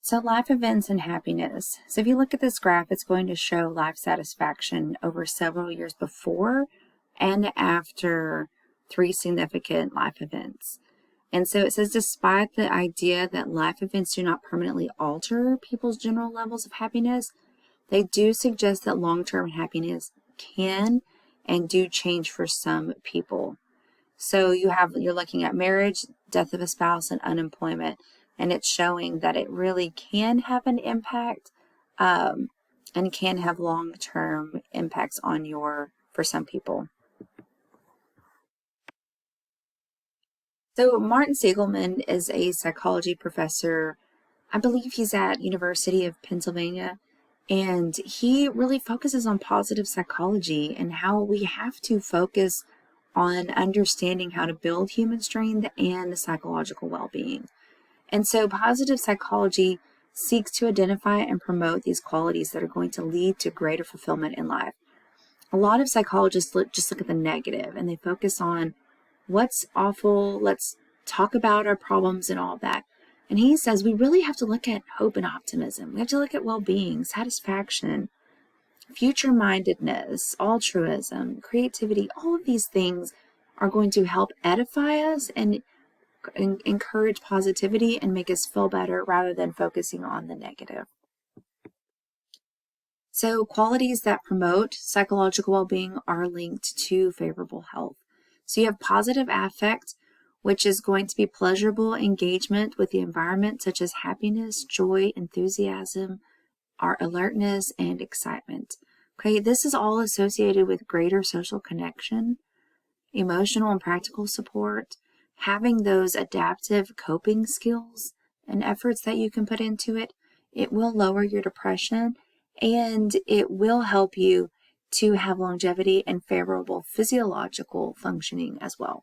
So life events and happiness. So if you look at this graph, it's going to show life satisfaction over several years before and after three significant life events. And so it says, despite the idea that life events do not permanently alter people's general levels of happiness, they do suggest that long-term happiness can and do change for some people. So you're looking at marriage, death of a spouse, and unemployment, and it's showing that it really can have an impact and can have long-term impacts on for some people. So Martin Seligman is a psychology professor. I believe he's at University of Pennsylvania, and he really focuses on positive psychology and how we have to focus on understanding how to build human strength and psychological well-being. And so positive psychology seeks to identify and promote these qualities that are going to lead to greater fulfillment in life. A lot of psychologists just look at the negative and they focus on what's awful, let's talk about our problems and all that. And he says we really have to look at hope and optimism. We have to look at well-being, satisfaction, future-mindedness, altruism, creativity. All of these things are going to help edify us and encourage positivity and make us feel better rather than focusing on the negative. So qualities that promote psychological well-being are linked to favorable health. So you have positive affect, which is going to be pleasurable engagement with the environment, such as happiness, joy, enthusiasm, our alertness, and excitement. Okay, this is all associated with greater social connection, emotional and practical support, having those adaptive coping skills and efforts that you can put into it. It will lower your depression and it will help you to have longevity and favorable physiological functioning as well.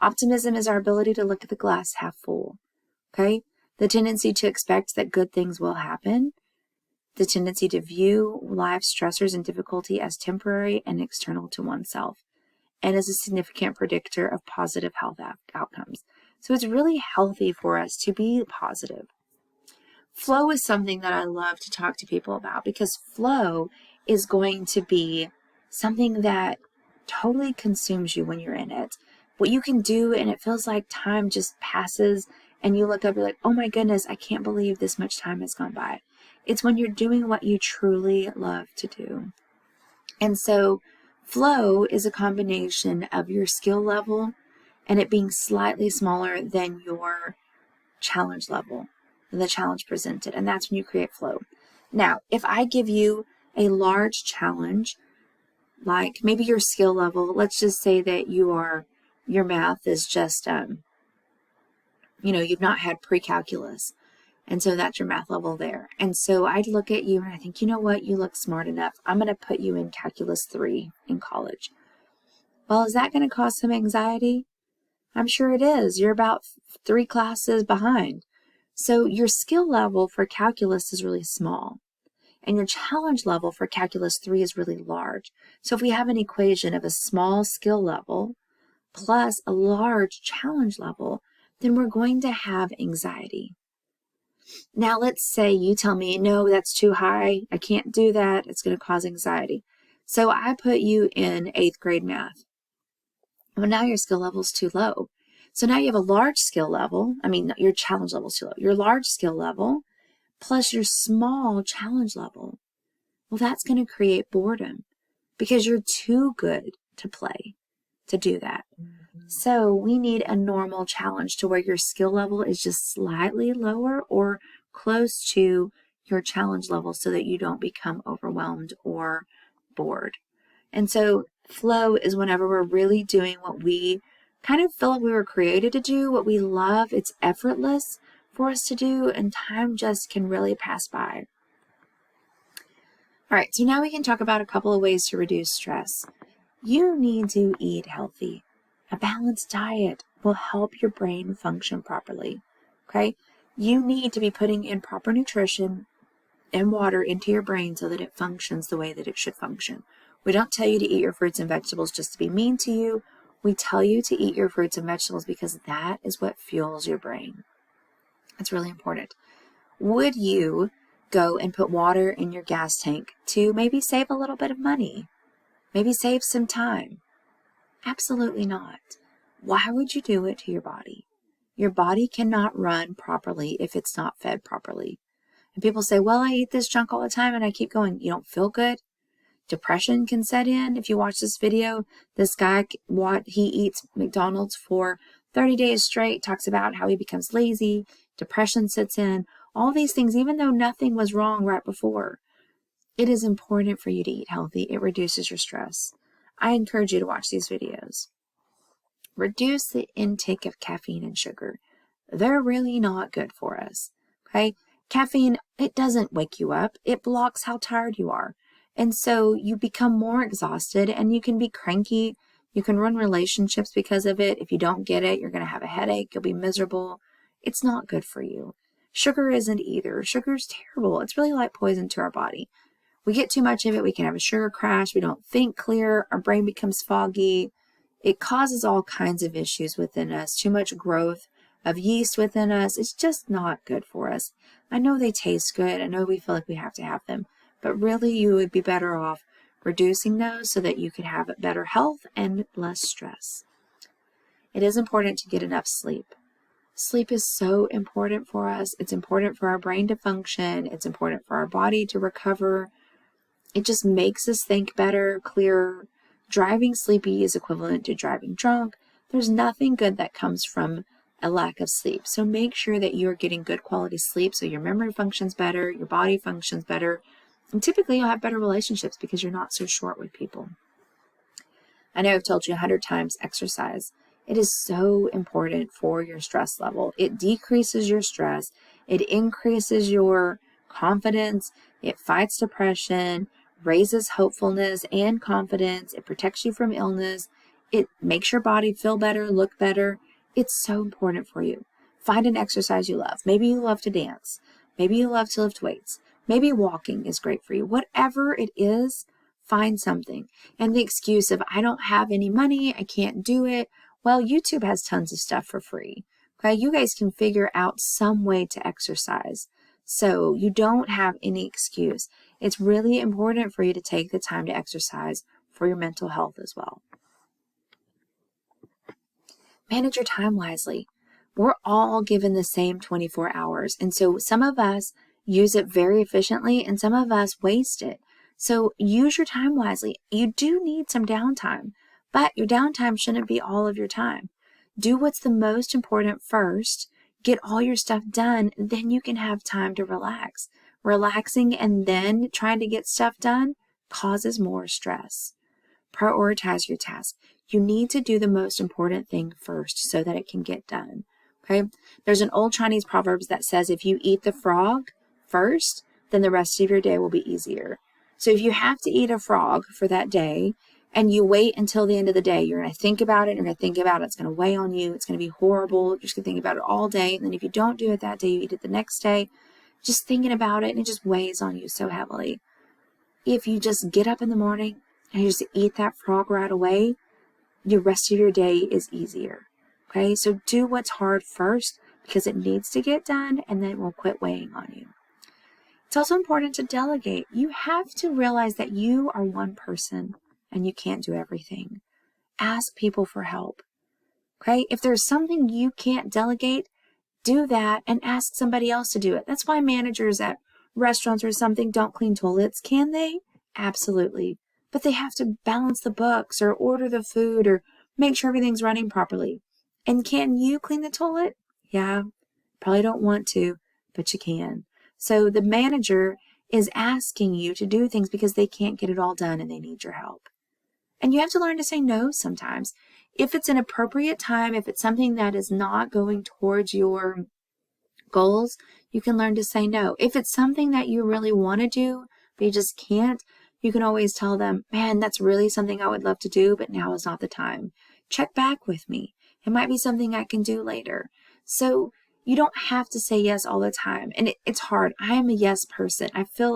Optimism is our ability to look at the glass half full. Okay, the tendency to expect that good things will happen, the tendency to view life's stressors and difficulty as temporary and external to oneself, and is a significant predictor of positive health outcomes. So it's really healthy for us to be positive. Flow is something that I love to talk to people about because flow is going to be something that totally consumes you when you're in it. What you can do, and it feels like time just passes and you look up, you're like, oh my goodness, I can't believe this much time has gone by. It's when you're doing what you truly love to do. And so flow is a combination of your skill level and it being slightly smaller than your challenge level, the challenge presented. And that's when you create flow. Now, if I give you a large challenge, like maybe your skill level, let's just say that your math is just, you've not had pre-calculus. And so that's your math level there. And so I'd look at you and I think, you know what, you look smart enough. I'm going to put you in Calculus 3 in college. Well, is that going to cause some anxiety? I'm sure it is. You're about 3 classes behind. So your skill level for calculus is really small. And your challenge level for Calculus 3 is really large. So if we have an equation of a small skill level plus a large challenge level, then we're going to have anxiety. Now, let's say you tell me, no, that's too high. I can't do that. It's going to cause anxiety. So I put you in 8th grade math. Well, now your skill level is too low. So now you have a large skill level. Your challenge level is too low. Your large skill level plus your small challenge level. Well, that's going to create boredom because you're too good to play to do that. So we need a normal challenge to where your skill level is just slightly lower or close to your challenge level so that you don't become overwhelmed or bored. And so flow is whenever we're really doing what we kind of feel like we were created to do, what we love. It's effortless for us to do, and time just can really pass by. All right, so now we can talk about a couple of ways to reduce stress. You need to eat healthy. A balanced diet will help your brain function properly, okay? You need to be putting in proper nutrition and water into your brain so that it functions the way that it should function. We don't tell you to eat your fruits and vegetables just to be mean to you. We tell you to eat your fruits and vegetables because that is what fuels your brain. That's really important. Would you go and put water in your gas tank to maybe save a little bit of money? Maybe save some time? Absolutely not. Why would you do it to your body? Your body cannot run properly if it's not fed properly. And people say, well, I eat this junk all the time and I keep going. You don't feel good? Depression can set in. If you watch this video, this guy, he eats McDonald's for 30 days straight, talks about how he becomes lazy, depression sets in, all these things, even though nothing was wrong right before. It is important for you to eat healthy. It reduces your stress. I encourage you to watch these videos. Reduce the intake of caffeine and sugar. They're really not good for us. Okay? Caffeine, it doesn't wake you up. It blocks how tired you are. And so you become more exhausted and you can be cranky. You can ruin relationships because of it. If you don't get it, you're going to have a headache. You'll be miserable. It's not good for you. Sugar isn't either. Sugar's terrible. It's really like poison to our body. We get too much of it, we can have a sugar crash. We don't think clear. Our brain becomes foggy. It causes all kinds of issues within us. Too much growth of yeast within us. It's just not good for us. I know they taste good. I know we feel like we have to have them. But really, you would be better off reducing those so that you could have better health and less stress. It is important to get enough sleep. Sleep is so important for us. It's important for our brain to function. It's important for our body to recover. It just makes us think better, clearer. Driving sleepy is equivalent to driving drunk. There's nothing good that comes from a lack of sleep. So make sure that you're getting good quality sleep so your memory functions better, your body functions better, and typically you'll have better relationships because you're not so short with people. I know I've told you 100 times, exercise. It is so important for your stress level. It decreases your stress. It increases your confidence. It fights depression, raises hopefulness and confidence. It protects you from illness. It makes your body feel better, look better. It's so important for you. Find an exercise you love. Maybe you love to dance. Maybe you love to lift weights. Maybe walking is great for you. Whatever it is, find something. And the excuse of, I don't have any money, I can't do it. Well, YouTube has tons of stuff for free. Okay, you guys can figure out some way to exercise. So you don't have any excuse. It's really important for you to take the time to exercise for your mental health as well. Manage your time wisely. We're all given the same 24 hours. And so some of us use it very efficiently and some of us waste it. So use your time wisely. You do need some downtime, but your downtime shouldn't be all of your time. Do what's the most important first. Get all your stuff done. Then you can have time to relax. Relaxing and then trying to get stuff done causes more stress. Prioritize your task. You need to do the most important thing first so that it can get done. Okay? There's an old Chinese proverb that says if you eat the frog first, then the rest of your day will be easier. So if you have to eat a frog for that day and you wait until the end of the day, you're going to think about it, it's going to weigh on you, it's going to be horrible, you're just going to think about it all day, and then if you don't do it that day, you eat it the next day, just thinking about it, and it just weighs on you so heavily. If you just get up in the morning and you just eat that frog right away, the rest of your day is easier. Okay, so do what's hard first because it needs to get done, and then it will quit weighing on you. It's also important to delegate. You have to realize that you are one person and you can't do everything. Ask people for help. Okay, if there's something you can't delegate, do that and ask somebody else to do it. That's why managers at restaurants or something don't clean toilets. Can they? Absolutely. But they have to balance the books or order the food or make sure everything's running properly. And can you clean the toilet? Yeah, probably don't want to, but you can. So the manager is asking you to do things because they can't get it all done and they need your help. And you have to learn to say no sometimes. If it's an appropriate time, if it's something that is not going towards your goals, you can learn to say no. If it's something that you really want to do, but you just can't, you can always tell them, man, that's really something I would love to do, but now is not the time. Check back with me. It might be something I can do later. So you don't have to say yes all the time. And it's hard. I am a yes person. I feel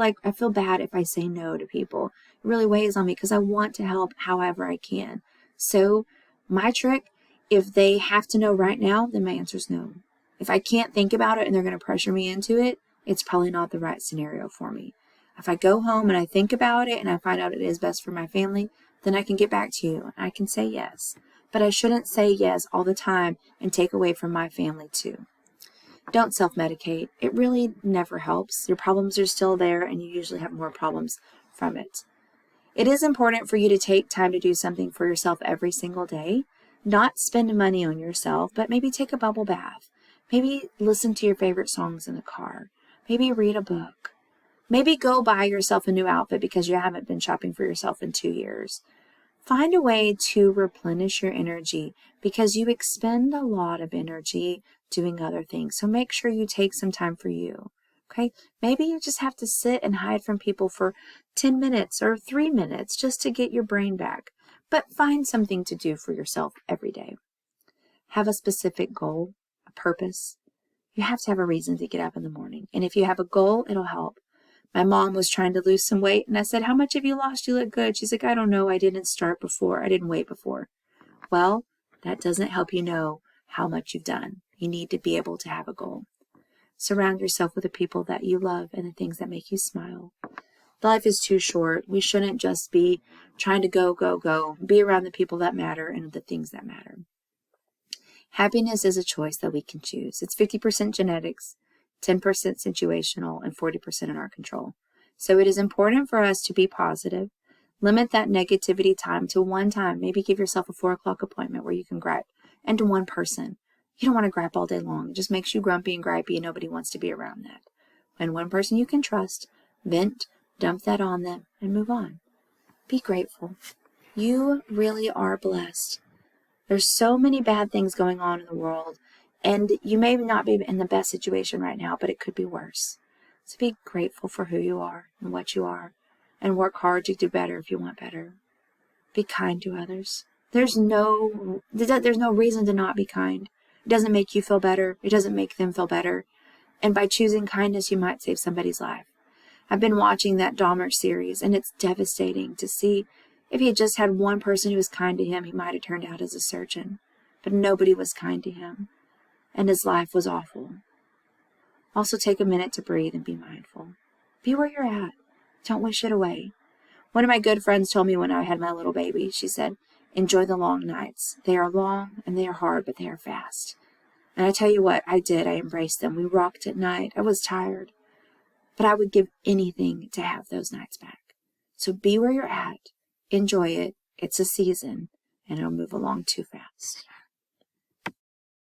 bad if I say no to people. It really weighs on me because I want to help however I can. So my trick, if they have to know right now, then my answer is no. If I can't think about it and they're going to pressure me into it, it's probably not the right scenario for me. If I go home and I think about it and I find out it is best for my family, then I can get back to you. I can say yes. But I shouldn't say yes all the time and take away from my family too. Don't self-medicate. It really never helps. Your problems are still there and you usually have more problems from it. It is important for you to take time to do something for yourself every single day. Not spend money on yourself, but maybe take a bubble bath. Maybe listen to your favorite songs in the car. Maybe read a book. Maybe go buy yourself a new outfit because you haven't been shopping for yourself in 2 years. Find a way to replenish your energy because you expend a lot of energy doing other things. So make sure you take some time for you. Okay? Maybe you just have to sit and hide from people for 10 minutes or 3 minutes just to get your brain back. But find something to do for yourself every day. Have a specific goal, a purpose. You have to have a reason to get up in the morning. And if you have a goal, it'll help. My mom was trying to lose some weight, and I said, "How much have you lost? You look good." She's like, "I don't know. I didn't start before. I didn't wait before." Well, that doesn't help you know how much you've done. You need to be able to have a goal. Surround yourself with the people that you love and the things that make you smile. Life is too short. We shouldn't just be trying to go, go, go. Be around the people that matter and the things that matter. Happiness is a choice that we can choose. It's 50% genetics, 10% situational, and 40% in our control. So it is important for us to be positive. Limit that negativity time to one time. Maybe give yourself a 4 o'clock appointment where you can gripe, and to one person. You don't want to gripe all day long. It just makes you grumpy and gripey, and nobody wants to be around that. When one person you can trust, vent, dump that on them, and move on. Be grateful. You really are blessed. There's so many bad things going on in the world, and you may not be in the best situation right now, but it could be worse. So be grateful for who you are and what you are, and work hard to do better if you want better. Be kind to others. There's no reason to not be kind. It doesn't make you feel better. It doesn't make them feel better. And by choosing kindness, you might save somebody's life. I've been watching that Dahmer series, and it's devastating to see. If he had just had one person who was kind to him, he might have turned out as a surgeon. But nobody was kind to him, and his life was awful. Also, take a minute to breathe and be mindful. Be where you're at. Don't wish it away. One of my good friends told me when I had my little baby, she said, "Enjoy the long nights. They are long and they are hard, but they are fast." And I tell you what, I did. I embraced them. We rocked at night. I was tired, but I would give anything to have those nights back. So be where you're at. Enjoy it. It's a season, and it'll move along too fast.